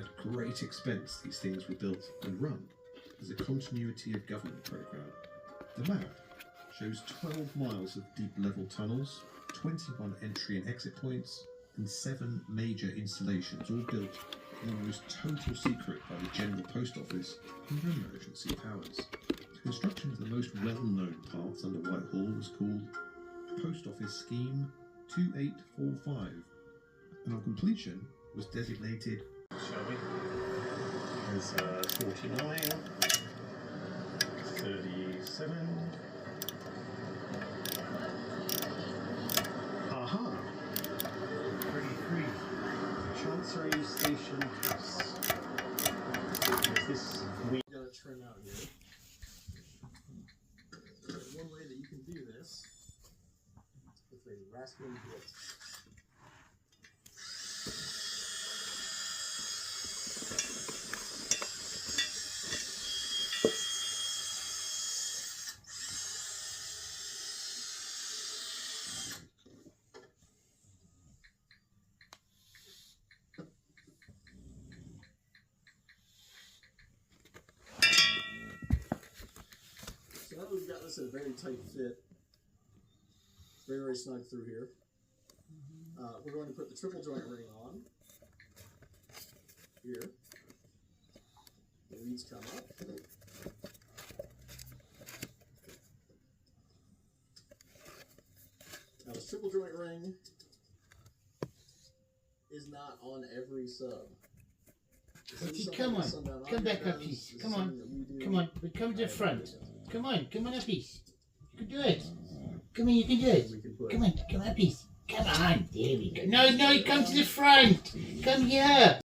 At great expense, these things were built and run as a continuity of government program. The map shows 12 miles of deep level tunnels, 21 entry and exit points, and 7 major installations, all built in almost total secret by the General Post Office under emergency powers. Construction of the most well-known paths under Whitehall was called Post Office Scheme 2845, and on completion was designated, shall we? There's 49, 37. Aha! 33. Chancery Station House. Is this we gotta trim out here? One way that you can do this with a rasping bit. So now that we've got this in a very tight fit, very, very snug through here, we're going to put the triple joint ring on here. The leads come up. Now this triple joint ring is not on every sub. Come on, come back up, piece. Come on, but come to the front. Come on up, piece. You can do it. Come on, you can do it. Come on up, piece. Come on, there we go. No, come to the front. Come here.